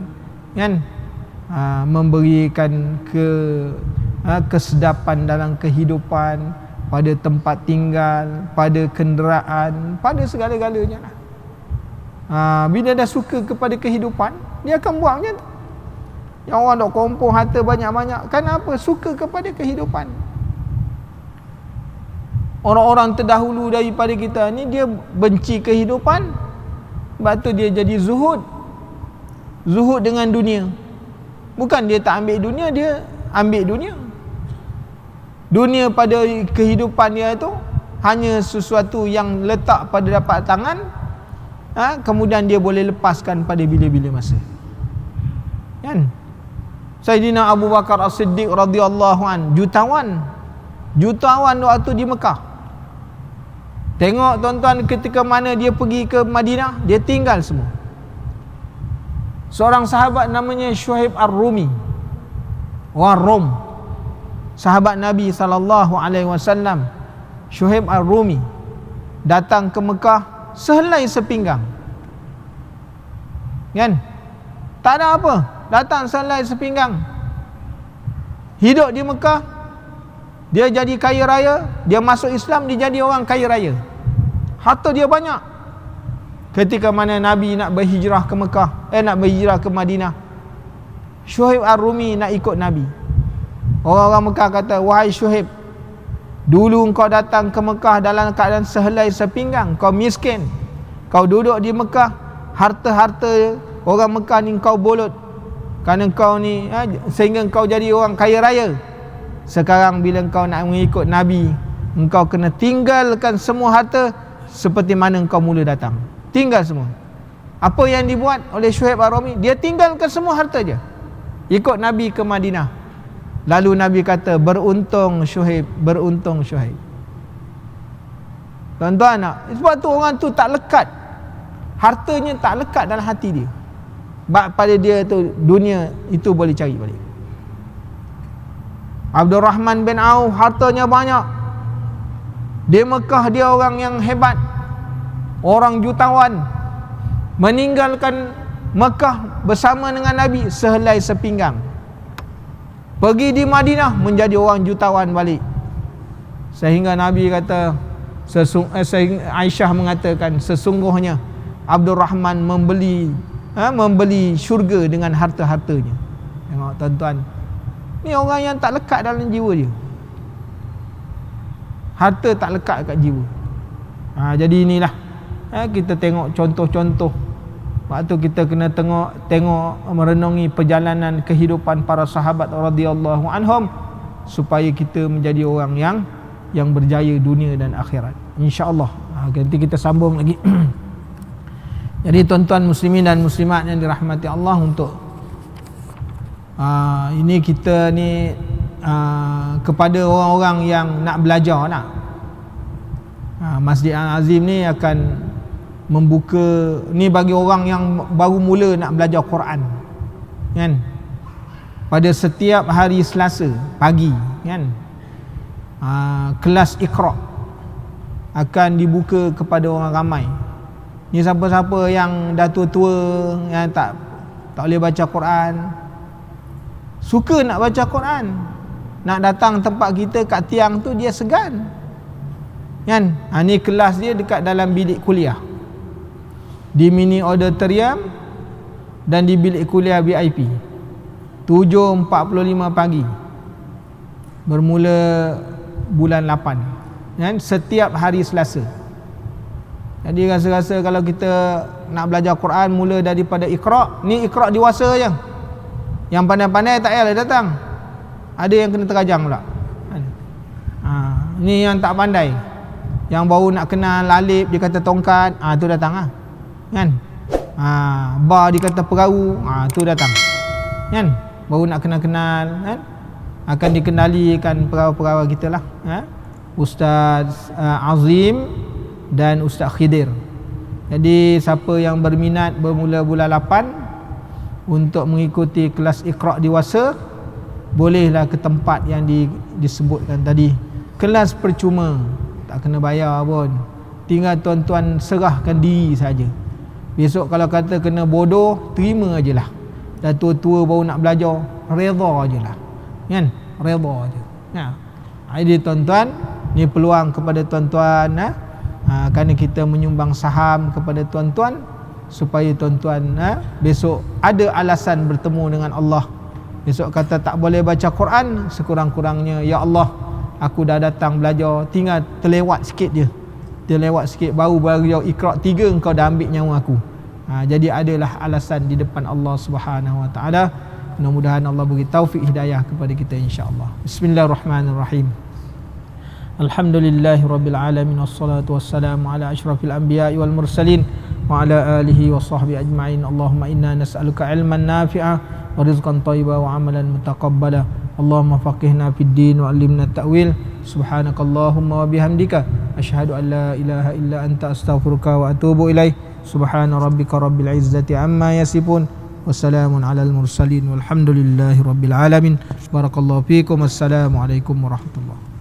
S1: kan? Memberikan kesedapan dalam kehidupan, pada tempat tinggal, pada kenderaan, pada segala-galanya lah. Bila dah suka kepada kehidupan, dia akan buat macam tu. Yang orang dok kumpul harta banyak-banyak, kenapa? Suka kepada kehidupan. Orang-orang terdahulu daripada kita ni, dia benci kehidupan, sebab tu dia jadi zuhud. Zuhud dengan dunia. Bukan dia tak ambil dunia, dia ambil dunia. Dunia pada kehidupan dia tu hanya sesuatu yang letak pada dapat tangan, kemudian dia boleh lepaskan pada bila-bila masa, kan? Sayyidina Abu Bakar As-Siddiq radhiyallahu an, jutawan waktu di Mekah. Tengok tuan-tuan, ketika mana dia pergi ke Madinah, dia tinggal semua. Seorang sahabat namanya Syuaib Ar-Rumi, orang Rom, sahabat Nabi SAW, Syuaib Ar-Rumi, datang ke Mekah sehelai sepinggang, kan? Tak ada apa, datang sehelai sepinggang, hidup di Mekah, dia jadi kaya raya. Dia masuk Islam, dia jadi orang kaya raya, harta dia banyak. Ketika mana Nabi nak berhijrah ke Mekah, nak berhijrah ke Madinah, Syuaib Ar-Rumi nak ikut Nabi. Orang-orang Mekah kata, wahai Syuaib, dulu kau datang ke Mekah dalam keadaan sehelai sepinggang, kau miskin, kau duduk di Mekah, harta-harta orang Mekah ni kau bolot, kerana kau ni sehingga kau jadi orang kaya raya. Sekarang bila kau nak mengikut Nabi, engkau kena tinggalkan semua harta seperti mana engkau mula datang. Tinggal semua. Apa yang dibuat oleh Syuaib Ar-Rumi? Dia tinggalkan semua harta dia, ikut Nabi ke Madinah. Lalu Nabi kata, beruntung Syuaib, beruntung Syuaib. Tuan-tuan, sebab tu orang tu tak lekat, hartanya tak lekat dalam hati dia. Sebab pada dia tu, dunia itu boleh cari balik. Abdul Rahman bin Auf, hartanya banyak. Di Mekah dia orang yang hebat, orang jutawan, meninggalkan Mekah bersama dengan Nabi sehelai sepinggang, pergi di Madinah menjadi orang jutawan balik. Sehingga Nabi kata, Aisyah mengatakan, sesungguhnya Abdul Rahman membeli syurga dengan harta-hartanya. Tengok tuan-tuan, ni orang yang tak lekat dalam jiwa dia, harta tak lekat kat jiwa. Jadi inilah, kita tengok contoh-contoh. Waktu kita kena tengok merenungi perjalanan kehidupan para sahabat radhiyallahu anhum, supaya kita menjadi orang yang berjaya dunia dan akhirat, insya-Allah. Nanti kita sambung lagi. Jadi tuan-tuan muslimin dan muslimat yang dirahmati Allah, untuk ini kita ni kepada orang-orang yang nak belajar nak, Masjid Al-Azim ni akan membuka ni bagi orang yang baru mula nak belajar Quran, kan? Pada setiap hari Selasa pagi, kan, kelas Iqra akan dibuka kepada orang ramai. Ni siapa-siapa yang dah tua-tua, yang tak boleh baca Quran, suka nak baca Quran, nak datang tempat kita kat tiang tu, dia segan, kan? Ni kelas dia dekat dalam bilik kuliah, di mini auditorium dan di bilik kuliah VIP. 7.45 pagi, bermula bulan 8, kan? Setiap hari Selasa. Jadi rasa-rasa kalau kita nak belajar Quran mula daripada Iqra, ni Iqra dewasa je. Yang pandai-pandai tak payahlah datang, ada yang kena terajang pula. Ni yang tak pandai, yang baru nak kenal alif, dia kata tongkat, tu datang kan? Ba dia kata perahu, tu datang, kan? Baru nak kenal-kenal, kan? Akan dikendalikan perahu-perahu kita lah, Ustaz Azim dan Ustaz Khidir. Jadi siapa yang berminat bermula bulan 8 untuk mengikuti kelas Iqra' dewasa, bolehlah ke tempat yang disebutkan tadi. Kelas percuma, tak kena bayar pun. Tinggal tuan-tuan serahkan diri saja. Besok kalau kata kena bodoh, terima ajalah. Dah tua-tua baru nak belajar, redha ajalah. Kan? Redha aja. Nah. Jadi tuan-tuan, ni peluang kepada tuan-tuan, kerana kita menyumbang saham kepada tuan-tuan supaya tuan-tuan besok ada alasan bertemu dengan Allah. Besok kata tak boleh baca Quran, sekurang-kurangnya ya Allah, aku dah datang belajar, tinggal terlewat sikit je. Terlewat sikit baru belajar Iqra' 3 engkau dah ambil nyawa aku. Jadi adalah alasan di depan Allah Subhanahu Wa Taala. Mudah-mudahan Allah beri taufik hidayah kepada kita insya-Allah. Bismillahirrahmanirrahim. Alhamdulillahirabbil alamin wassalatu wassalamu ala asyrafil anbiya'i wal mursalin wa ala alihi wa sahbihi ajma'in. Allahumma inna nas'aluka ilman nafi'a wa rizqan thayyiban wa amalan mutaqabbala. Allahumma faqihna fid din wa 'allimna ta'wil. Subhanakallahumma wa bihamdika asyhadu an la ilaha illa anta astaghfiruka wa atubu ilaik. Subhana rabbika rabbil izzati amma yasifun. Wassalamun alal mursalin walhamdulillahi rabbil alamin. Barakallahu fiikum. Assalamualaikum warahmatullahi